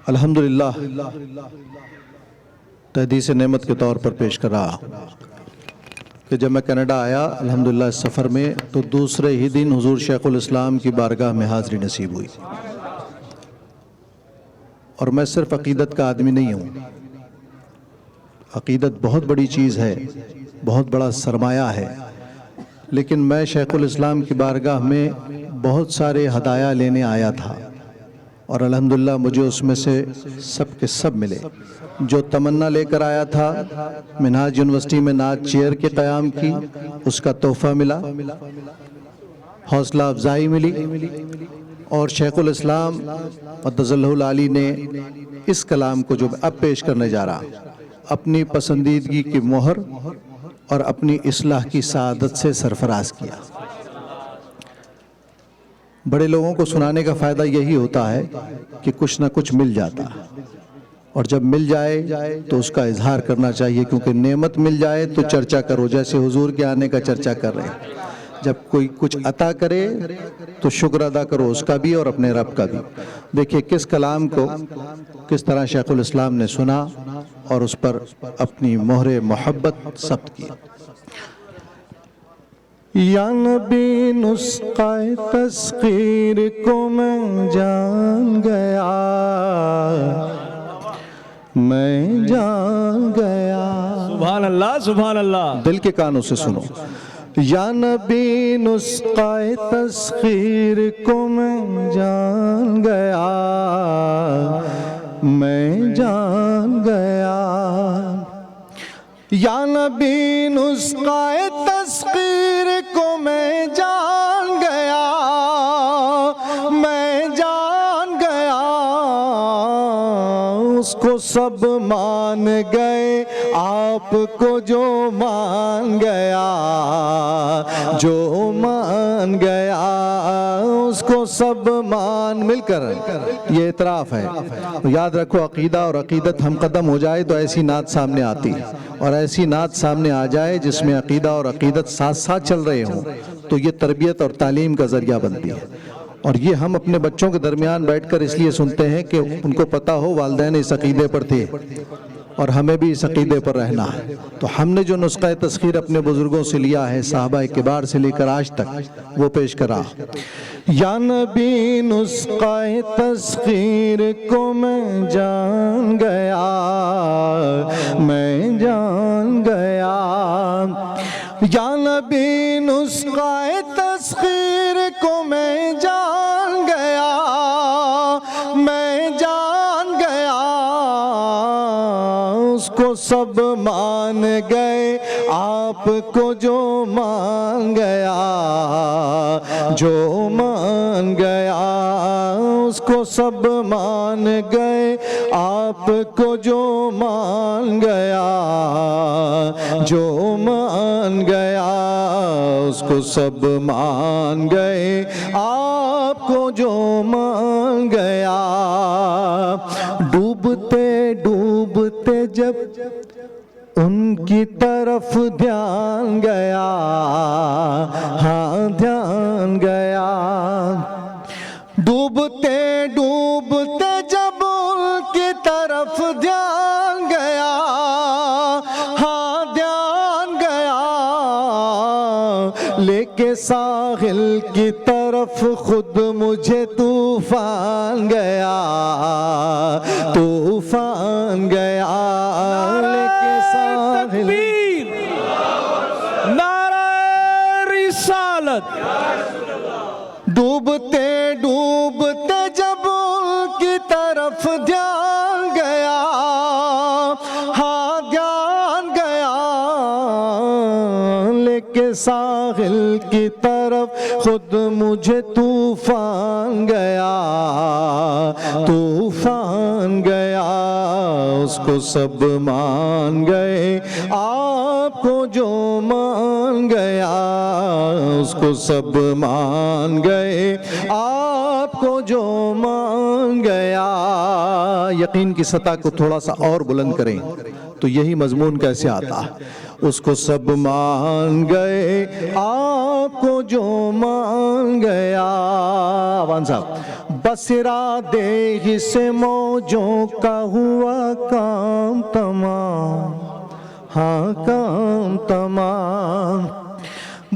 الحمدللہ تحدیث نعمت کے طور پر پیش کر رہا کہ جب میں کینیڈا آیا الحمدللہ اس سفر میں تو دوسرے ہی دن حضور شیخ الاسلام کی بارگاہ میں حاضری نصیب ہوئی. اور میں صرف عقیدت کا آدمی نہیں ہوں. عقیدت بہت بڑی چیز ہے، بہت بڑا سرمایہ ہے، لیکن میں شیخ الاسلام کی بارگاہ میں بہت سارے ہدایہ لینے آیا تھا اور الحمدللہ مجھے اس میں سے سب کے سب ملے. جو تمنا لے کر آیا تھا منہاج یونیورسٹی میں نعت چیئر کے قیام کی، اس کا تحفہ ملا، حوصلہ افزائی ملی، اور شیخ الاسلام قدس اللہ العالی نے اس کلام کو جو اب پیش کرنے جا رہا اپنی پسندیدگی کی مہر اور اپنی اصلاح کی سعادت سے سرفراز کیا. بڑے لوگوں کو سنانے کا فائدہ یہی ہوتا ہے کہ کچھ نہ کچھ مل جاتا، اور جب مل جائے تو اس کا اظہار کرنا چاہیے، کیونکہ نعمت مل جائے تو چرچا کرو، جیسے حضور کے آنے کا چرچا کر رہے ہیں. جب کوئی کچھ عطا کرے تو شکر ادا کرو اس کا بھی اور اپنے رب کا بھی. دیکھیے کس کلام کو کس طرح شیخ الاسلام نے سنا اور اس پر اپنی مہر محبت ثبت کی. یا نبی نسخہ تسخیر کو میں جان گیا، میں جان گیا. سبحان اللہ سبحان اللہ. دل کے کانوں سے سنو. یا نبی نسخہ تسخیر کو میں جان گیا، میں جان گیا. یا نبی نسخہ تسخیر کو میں جان گیا، میں جان گیا. اس کو سب مان گئے، آپ کو جو مان گیا، جو مان گیا اس کو سب مان. مل کر یہ اعتراف ہے. یاد رکھو عقیدہ اور عقیدت ہم قدم ہو جائے تو ایسی نعت سامنے آتی، اور ایسی نعت سامنے آ جائے جس میں عقیدہ اور عقیدت ساتھ ساتھ چل رہے ہوں تو یہ تربیت اور تعلیم کا ذریعہ بنتی ہے. اور یہ ہم اپنے بچوں کے درمیان بیٹھ کر اس لیے سنتے ہیں کہ ان کو پتہ ہو والدین اس عقیدے پر تھے اور ہمیں بھی اس عقیدے پر رہنا ہے. تو ہم نے جو نسخہ تسخیر اپنے بزرگوں سے لیا ہے، صحابہ کبار سے لے کر آج تک، وہ پیش کرا. یا نبی نسخہ تسخیر کو میں جان گیا، میں جان گیا. یا نبی نسخہ تسخیر کو میں جان گیا، میں جان گیا. اس کو سب مان گئے، آپ کو جو مان گیا، جو مان گیا. اس کو سب مان گئے، آپ کو جو مان گیا، جو مان گیا. اس کو سب مان گئے، آپ کو جو مان گیا. ڈوبتے ڈوبتے جب ان کی طرف دھیان گیا، ہاں دھیان گیا. ڈوبتے ڈوبتے جب ان کی طرف دھیان گیا، ہاں دھیان گیا. لے کے ساحل کی طرف خود مجھے طوفان گیا، طوفان گیا. لے کے ساحل، نعرہ رسالت. ڈوبتے ڈوبتے جب ان کی طرف دھیان گیا، ہاں دھیان گیا. لے کے ساحل کی طرف خود مجھے طوفان گیا، طوفان گیا. اس کو سب مان گئے، آپ کو جو مان گیا. اس کو سب مان گئے، آپ کو جو مان گیا. یقین کی سطح کو تھوڑا سا اور بلند کریں تو یہی مضمون کیسے آتا. اس کو سب مان گئے، آپ کو جو مان گیا. عوان صاحب، بصرا دیہ سے موجوں کا ہوا کام تمام، ہاں کام تمام،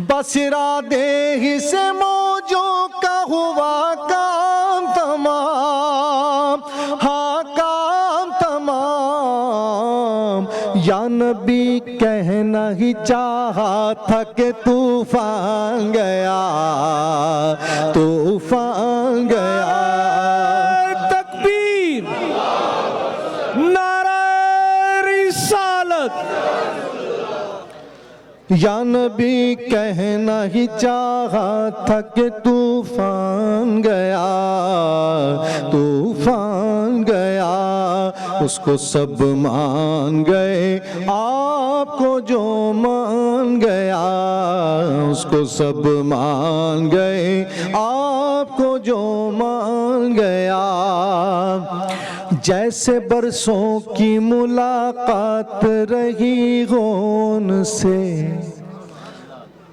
بصرا دیہ سے موجوں کا ہوا کام تمام، ہاں کام تمام، یا نبی کہنا ہی چاہا تھا کہ طوفان گیا، طوفان گیا، تکبیر، نعرہ رسالت، یا نبی کہنا ہی چاہا تھا کہ طوفان گیا، طوفان گیا، اس کو سب مان گئے، آپ کو جو مان گیا، اس کو سب مان گئے، آپ کو جو مان گیا، جیسے برسوں کی ملاقات رہی ہو ان سے،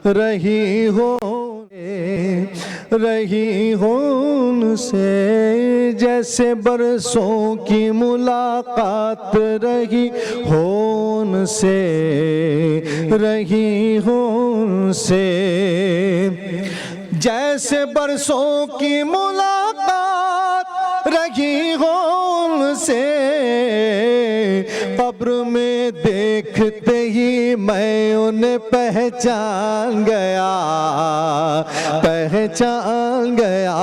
رہی ہو ان سے، جیسے برسوں کی ملاقات رہی ہو ان سے، رہی ہو ان سے، جیسے برسوں کی ملاقات رہی ہو ان سے، قبر میں دیکھتے ہی میں انہیں پہچان گیا، پہچان گیا،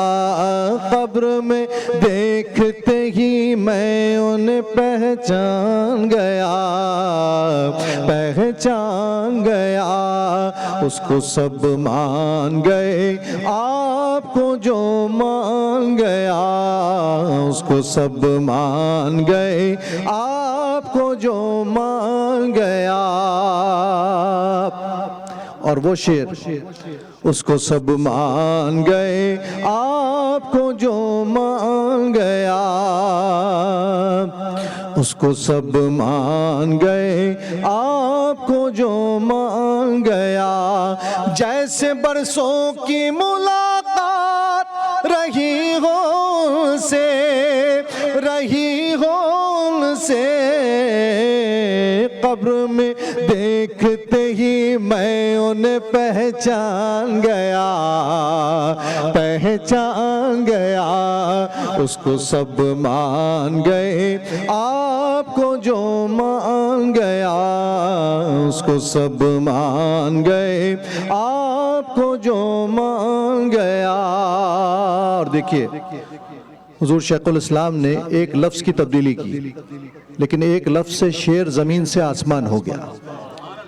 قبر میں دیکھتے ہی میں انہیں پہچان گیا، پہچان گیا، اس کو سب مان گئے، آپ کو جو مان گیا، اس کو سب مان گئے، آپ کو جو مان گیا، اور وہ شعر، اس کو سب مان گئے، آپ کو جو مان گیا، اس کو سب مان گئے، آپ کو جو مان گیا، جیسے برسوں کی ملاقات رہی ہو ان سے، رہی ہو ان سے، قبر میں دیکھتے ہی میں انہیں پہچان گیا، پہچان گیا، اس کو سب مان گئے، آپ کو جو مان گیا، اس کو سب مان گئے، آپ کو جو مان گیا۔ اور دیکھیے حضور شیخ الاسلام نے ایک لفظ کی تبدیلی کی، لیکن ایک لفظ سے شعر زمین سے آسمان ہو گیا۔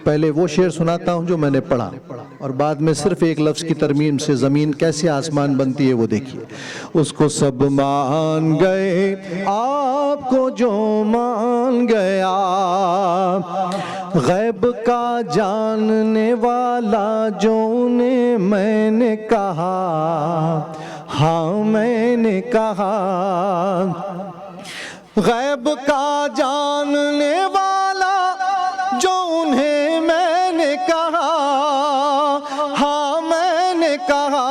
پہلے وہ شعر سناتا ہوں جو میں نے پڑھا، اور بعد میں صرف ایک لفظ کی ترمیم سے زمین کیسے آسمان بنتی ہے وہ دیکھیے۔ اس کو سب مان گئے، آپ کو جو مان گیا، غیب کا جاننے والا جو انہیں میں نے کہا، ہاں میں نے کہا، غیب کا جاننے والا جو انہیں میں نے کہا، ہاں میں نے کہا،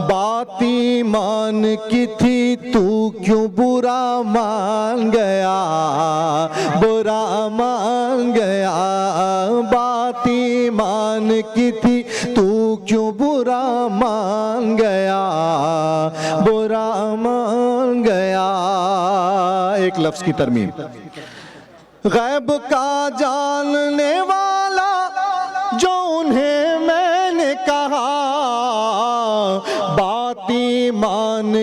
بات ایمان کی تھی تو کیوں برا مان گیا، برا مان گیا، بات ایمان کی تھی تو کیوں برا مان گیا، برا مان گیا۔ ایک لفظ کی ترمیم، غیب کا جاننے والا جو انہیں میں نے کہا، بات ایمان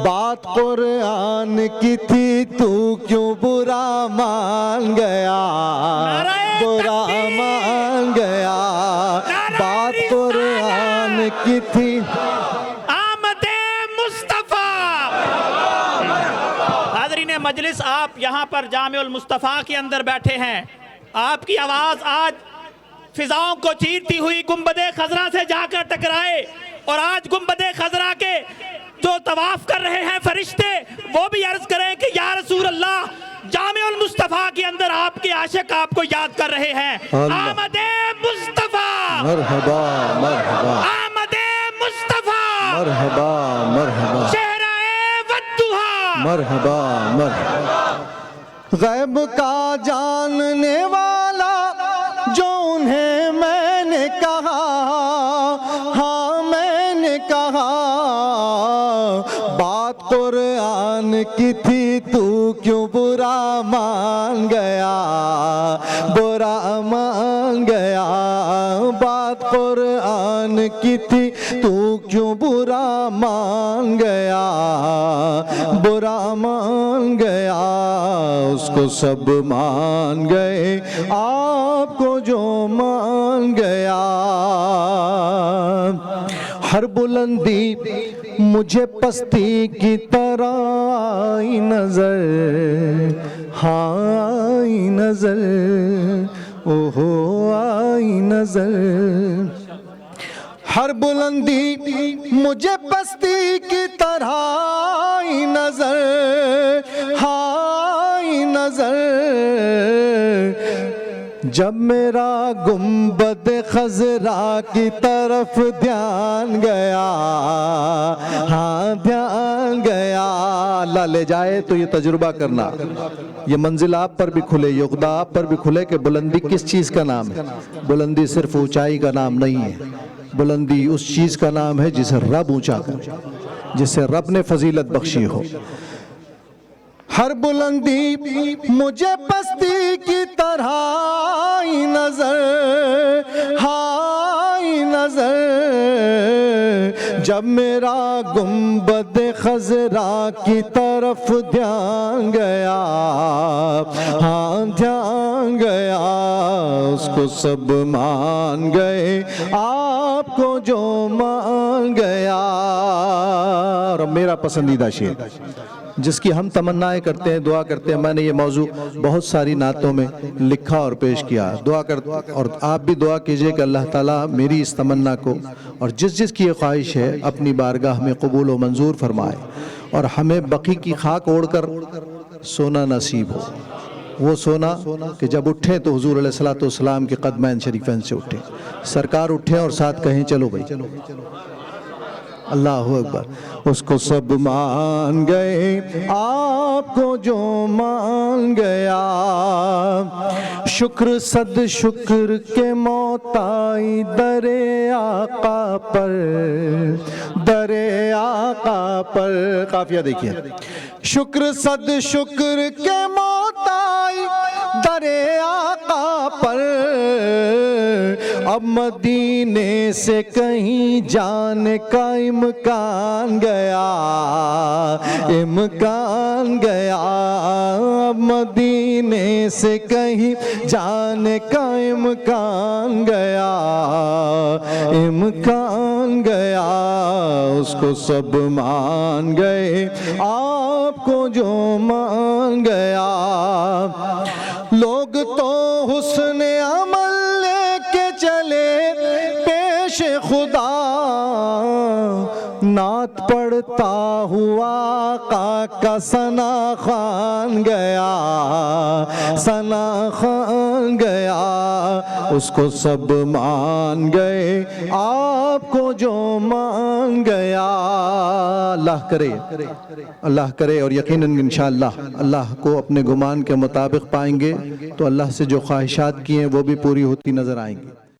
بات قرآن کی تھی تو کیوں برا مان گیا، برا مان گیا، بات قرآن کی تھی۔ آمد مصطفیٰ، حاضرین مجلس، آپ یہاں پر جامع المصطفیٰ کے اندر بیٹھے ہیں، آپ کی آواز آج فضاؤں کو چیرتی ہوئی گنبد خضرا سے جا کر ٹکرائے، اور آج گنبد خضرا کے جو طواف کر رہے ہیں فرشتے وہ بھی عرض کریں کہ یا رسول اللہ، جامع المصطفیٰ کے اندر آپ کے عاشق آپ کو یاد کر رہے ہیں۔ آمد مصطفیٰ، مرحبا مرحبا، آمد مصطفیٰ، مرحبا مرحبا۔ مرحبا مرحبا غیب کا جاننے والا جو انہیں میں نے کہا ہاں میں نے کہا بات قرآن کی تھی تو کیوں برا مان گیا برا مان گیا بات قرآن کی تھی تو کیوں برا مان گیا برا مان گیا اس کو سب مان گئے آپ کو جو مان گیا ہر بلندی مجھے پستی کی طرح آئی نظر ہاں آئی نظر اوہو آئی نظر ہر بلندی مجھے پستی کی طرح آئی نظر آئی نظر جب میرا گنبد خضرا کی طرف دھیان گیا ہاں دھیان گیا اللہ لے جائے تو یہ تجربہ کرنا یہ منزل آپ پر بھی کھلے یہ عقدہ آپ پر بھی کھلے کہ بلندی کس چیز کا نام ہے بلندی صرف اونچائی کا نام نہیں ہے بلندی اس چیز کا نام ہے جسے رب اونچا کر جسے رب نے فضیلت بخشی ہو ہر بلندی مجھے پستی کی طرح آئی نظر آئی نظر جب میرا گنبد خضرا کی طرف دھیان گیا ہاں دھیان گیا اس کو سب مان گئے آپ کو جو مان گیا اور میرا پسندیدہ شعر جس کی ہم تمنائیں کرتے ہیں دعا کرتے ہیں میں نے یہ موضوع بہت ساری نعتوں میں لکھا اور پیش کیا دعا کرتے اور آپ بھی دعا کیجئے کہ اللہ تعالیٰ میری اس تمنا کو اور جس کی یہ خواہش ہے اپنی بارگاہ میں قبول و منظور فرمائے اور ہمیں بقی کی خاک اوڑھ کر سونا نصیب ہو وہ سونا کہ جب اٹھیں تو حضور علیہ السلام کے قدمین شریفین سے اٹھیں سرکار اٹھیں اور ساتھ کہیں چلو بھائی اللہ اکبر اس کو سب مان گئے آپ کو جو مان گیا شکر صد شکر کے موت آئی در آقا پر در آقا پر قافیہ دیکھیے شکر صد شکر کے موت آئی در آقا پر اب مدینے سے کہیں جانے کا امکان گیا امکان گیا اب مدینے سے کہیں جانے کا امکان گیا امکان گیا اس کو سب مان گئے آپ کو جو مان گیا لوگ تو حسن عمل لے کے چلے پیش خدا نعت پڑھتا ہوا آقا کا ثنا خوان گیا ثنا خوان گیا اس کو سب مان گئے آپ کو جو مان گیا اللہ کرے اور یقیناً انشاءاللہ اللہ کو اپنے گمان کے مطابق پائیں گے تو اللہ سے جو خواہشات کی ہیں وہ بھی پوری ہوتی نظر آئیں گی